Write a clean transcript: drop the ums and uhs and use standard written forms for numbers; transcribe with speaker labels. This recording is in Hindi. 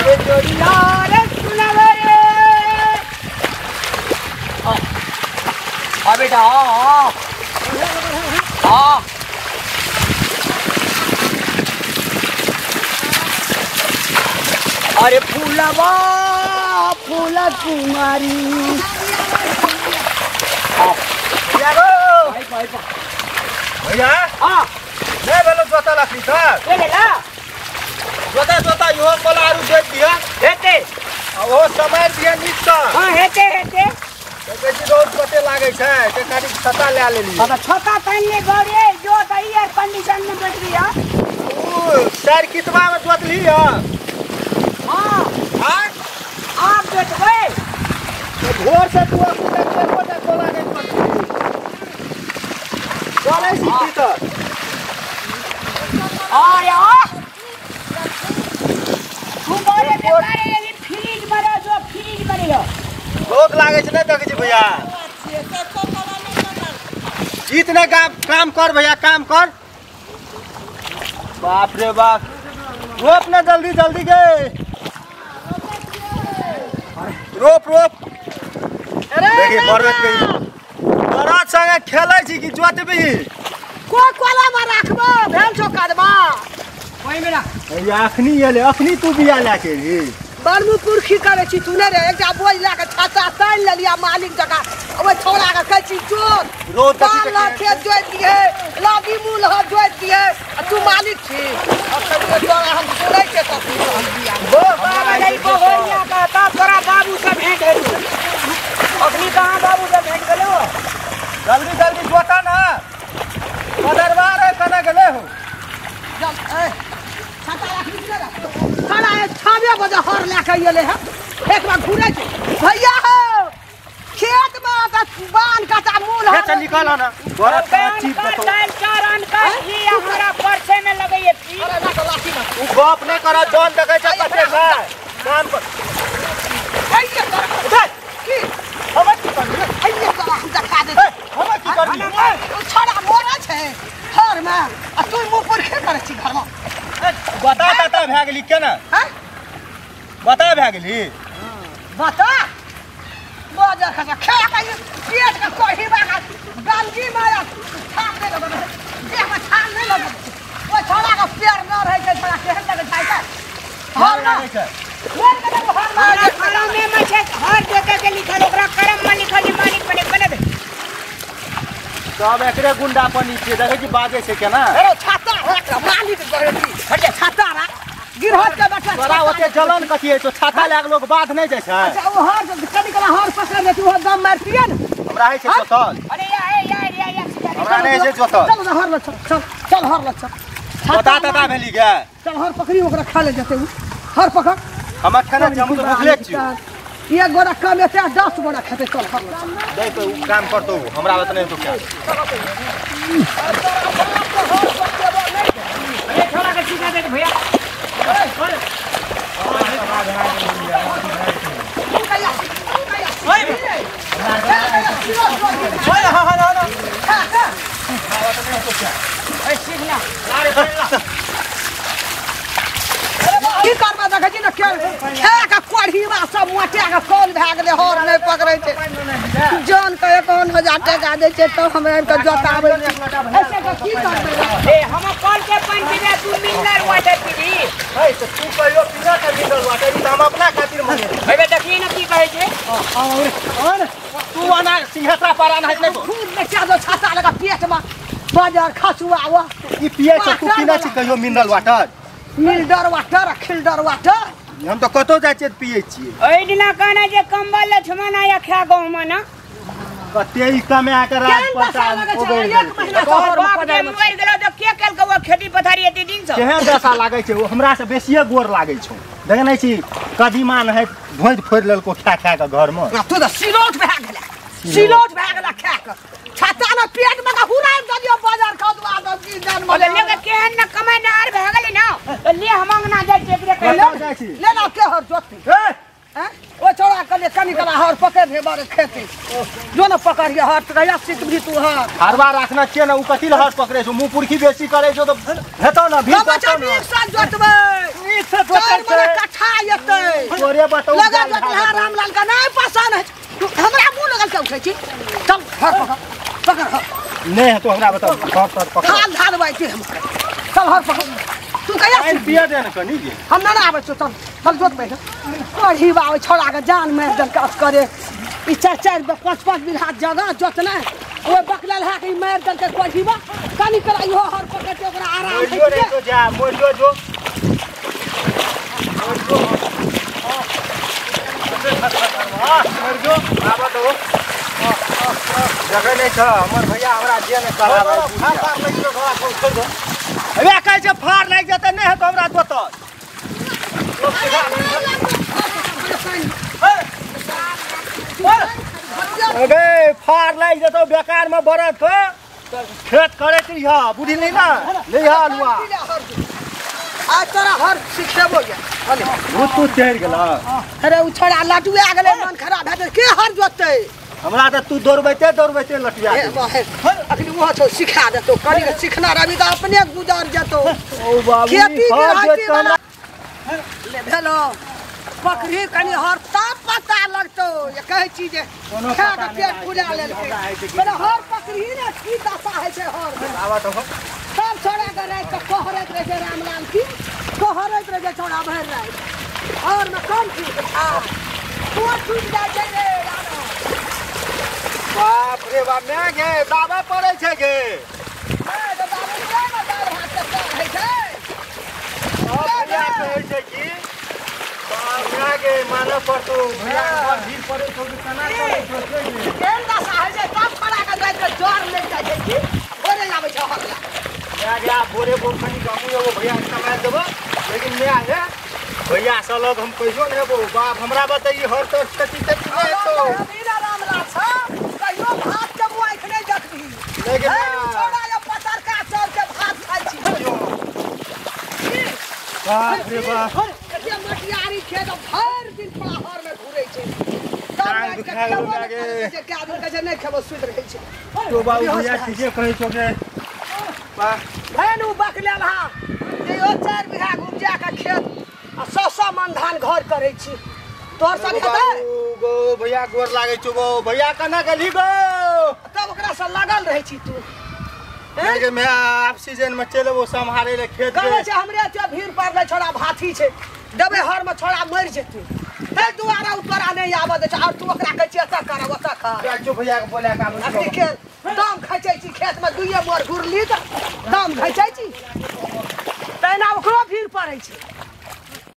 Speaker 1: अरे जोड़ीला रे सुनावे रे बेटा अरे फूलवा फूल कुमारी
Speaker 2: भैया नहीं बोलो जोता लकड़ी सर जोता यो पलारू दे दिया
Speaker 1: हेते
Speaker 2: वो समय दिया नीचा
Speaker 1: हां हेते
Speaker 2: बेसी रोज कते लागे छै ते काटी छता ले लेली
Speaker 1: अब छता पहनले गरे जो दई एयर कंडीशन में बैठ गया
Speaker 2: ओ सर कितवा में जोतली है
Speaker 1: हां आप बैठबे
Speaker 2: तो भोर से तू कोटा कोला नहीं करती चले सीधी तो
Speaker 1: तू बोले बेकारे ये फ्रीज मरे जो फ्रीज मरे
Speaker 2: रोक लागे छै नहीं देखे छी भैया जितने काम कर भैया काम कर बाप रे बाप रोप ना जल्दी जल्दी गए रोप देखिए बरगद के बरगद संगे खेलै छी कि जोतबी
Speaker 1: को कोला में रखबो भेल छो कदमा ओइ में रख
Speaker 2: भैया अखनी तू बिया लाके रे
Speaker 1: बरमु पुरखी करे छी तू ने रे एकटा बोझ लाके छाता तान ले लिया मालिक जगह ओइ छोड़ा के कहै छी जोत
Speaker 2: रोज
Speaker 1: तक ला खेत जोत दिए लागी मूल ह जोत दिए तू मालिक छी अब कहियो तोरा हम सुनै के तकलीफ हम बिया वो बाबा नहीं बहोरिया का ता तोरा बाबू से भेंट है अखनी कहां बाबू से भेंट गेलो
Speaker 2: जल्दी जल्दी जोता ना मदरवा रे कने गेले हो
Speaker 1: जब ए छाता रखनी के रे साला 6 बजे हर लेके आइले है एक बार घुरे छै भैया हो खेत में का बान काटा मूल
Speaker 2: खेत से निकाल ना बरगद का चीज बतो
Speaker 1: चारण का ही हमरा परसे में लगइए थी अरे ना तो लाठी में
Speaker 2: तू गप नहीं करा जोन देखे छ कते है काम पर
Speaker 1: आइए उधर की हम की कर आइए तो हम धक्का दे
Speaker 2: हम की करबी
Speaker 1: तू छड़ा मोरा छै घर में आ तू मुंह पर खे करे छी घर में
Speaker 2: बता भए गेली केना
Speaker 1: हैं
Speaker 2: बता भए गेली
Speaker 1: बता बाजार खा खा के पेट का कोही बागा गंजी मारा छाप दे दे देह में छाल नहीं लगे वो छोड़ा का पैर न रहे के छोड़ा केहन लगे जाय का हर लगे छै मोर के देखो हर लगे खड़ा में मछे हर जगह के लिखल ओकरा करम में लिखल मालिक बने दे
Speaker 2: सब एकरे गुंडापनी छै देखे छी बाजे छै केना
Speaker 1: अरे छाता रख मालिक करे छी हटे छाता रख गिरहत के बैठा
Speaker 2: तोरा ओते जलन कथि है तो छाता लाग लोग बात नहीं जाय छै
Speaker 1: अच्छा वो हर कनी कला हर पकड़ ले तू दम मारतिए न
Speaker 2: हमरा है छै जोतल
Speaker 1: अरे या
Speaker 2: हमरा नहीं छै जोतल
Speaker 1: चल हर ल चल हर ल चल
Speaker 2: बता भेली गे
Speaker 1: चल हर पकड़ी ओकरा खा ले जते हर पकड़
Speaker 2: हम खाना हम तो भूखले छी
Speaker 1: एक गोरा कम एते 10 गोरा खेते चल हर ल
Speaker 2: दे तो काम करतो हमरा बत नहीं तो क्या
Speaker 1: अरे छोड़ा के सीधा दे भैया की करबा देखै छी न के का कोढ़ीवा सब मोटे का कौन भए गेलै हर नहीं पकड़ै छै जान के 51,000 टका दै छै तो हमरा के जोताबै ऐसे के की करबै ए हम कॉल के पानी पीबे तू मिनरल वाटर पीबी
Speaker 2: है तो तू कहियो पीना के मिनरल वाटर ई हम अपना खातिर मांगे
Speaker 1: अबे देखिए न की कहै छै
Speaker 2: और तू आना सिंहसा पर आना है नहीं तो
Speaker 1: खूब में चादो छाता लगा पेट में बाजार खसुआ आवा
Speaker 2: ई पिए छ तू पीना छी कहियो मिनरल वाटर
Speaker 1: मिलडर वाटर खिलडर वाटर
Speaker 2: हम तो कतो जाय छै पिए छी
Speaker 1: ओइ दिना कहना जे कंबल लछमना या खा गांव में ना
Speaker 2: कते ई कमा के रात पता
Speaker 1: एक महीना तोहर बाप जे मर गेलो त के केल के खेती पथारी एते दिन से
Speaker 2: केहन दशा लागे छै हमरा से बेसिए गोर लागे छै देखे नहीं छी कदीमान है भोज फोड़ लेलको खा के घर में
Speaker 1: तू त सिलोट भए गेला खा के छाता न पेट में का हुराम द दियो बाजार खदवा द की जान में ले के केहन न कमाई नार भए गेलै ना त ले हम अंगना जाय छै एकरे कहले ले ना के हर जोती हैं ओ छोड़ा कने कनी कला हर पकड़ हे बारे खेते जो न पकड़िए हर तया सिक भी तू हर
Speaker 2: हरवा रखना के न उ कथि ल हर पकड़े छ मुंह पुरखी बेसी करे छ तो हेतो न भी
Speaker 1: हम एक साथ जोतबै
Speaker 2: नीक से
Speaker 1: चार
Speaker 2: जोतै
Speaker 1: मने
Speaker 2: छै
Speaker 1: कट्ठा एतै
Speaker 2: तोरे बताऊ
Speaker 1: लगा जोतला रामलाल का नहीं पसंद है हमरा मुंह लगल के उठै छी चल हर पकड़
Speaker 2: नहीं है तो हमरा बताओ सर पकड़
Speaker 1: हाल धारबै छी हम चल हर पकड़ तू कहिया
Speaker 2: पानी पिया दे न कनी गे
Speaker 1: हम ना आबै छौ चल चल जोत बैठ कोढ़ी बावे छोड़ा के जान मार दल कास करे ई 4-4 5-5 बीघा जगह जोतना ओ बकलल है कि मार दल के कोढ़ी बा कानी कराई हो हर पकड़ के ओकरा आराम
Speaker 2: मोरियो रे तो जा मोरियो जो मोरियो आबा तो जगह नहीं था हमर भैया हमरा जे ने करावे फाड़ लग जो घोड़ा छोड़ दो अबे कहै छै फाड़ लाग जते नहीं है तो हमरा दोत अबे फाड़ लाग जतो बेकार में बरत हो खेत करे छी हा बुद्धि नहीं ना ले हालुआ
Speaker 1: आज तोरा हर सिखेबो या
Speaker 2: तू चढ़ गेला
Speaker 1: अरे उ छोड़ा लटुआ गेले मन खराब है के हर जोतै
Speaker 2: हमरा त तू दौड़बैते लटिया
Speaker 1: अखनी वहाँ छो सिखा देतो कनी के सीखना रही तो अपने गुजर जतो
Speaker 2: ओ बाबू
Speaker 1: खेती
Speaker 2: हर
Speaker 1: गृहस्थी
Speaker 2: जोत
Speaker 1: वाला ले भेलो बकरी कनी हर तब पता लगतो ये कहै छी जे खा के पेट फुला लेलकै पर हर बकरी ने की दशा है छै हर
Speaker 2: आवा तो
Speaker 1: सब छोड़ा के रात के कोहरत रहे छै रामलाल की कोहरत रहे छै छोड़ा भर रात और में कम की आ तू छूट जाय छै रे
Speaker 2: बाप रे बाप मैं गे दाबा पड़े छै गे
Speaker 1: ए तो बाबू रे ना दाल भात के है छै
Speaker 2: भैया कहै छै कि बाप रे गे मानो पड़तो भैया पर भीड़ पड़े तो केना करे छै गे
Speaker 1: केन दशा है छै तब छोड़ा के रात के जोर ले जाय छै की भोरे लाबै छै हरला
Speaker 2: मैं गया बोरे बोर खनी कामू एगो भैया कमा देबो लेकिन मैं आया भैया से लोग हम कैसो नेबो बाप हमरा बताइए हर तो स्थिति नहीं तो
Speaker 1: मीरा रामलाल छ कहियो भात के बुआई खने देखबी
Speaker 2: लेकिन
Speaker 1: छोड़ा या पतर का चाउर के भात खाइ छी
Speaker 2: बाप रे बाप
Speaker 1: एते मटियारी खेत हर दिन पहाड़ में घुरै छै
Speaker 2: टांग दुखा गेल लागे
Speaker 1: जे के आदमी के जे नहीं खेबो सुत रहै छै
Speaker 2: तो बाबू भैया ठीके कहै छो गे बा
Speaker 1: हैन उ बकलेल हा जे ओ 4 बीघा घुम जा के खेत आ 100 मन धान घर करै छी तोर सब हेतै
Speaker 2: गो भैया गोर लागे छो गो भैया कना गेली गो
Speaker 1: तब ओकरा से लगल रहै छी तू
Speaker 2: लेकिन मैं आप सीजन में चले वो संभाले ले खेत
Speaker 1: कहै छै हमरे एते भीड़ पड़ले छोड़ा भाथी छै देबे हर में छोड़ा मर जेतै तै दुआरा उतरा नहीं आबे दे छै और तू ओकरा कहै छै एता कर ओता कर
Speaker 2: जो भैया के बोले का
Speaker 1: अखनी के दाम खचै छी खेत में दुइये मोर घुरली त दाम खचै छी तैना ओकरो भीड़ पड़ै छै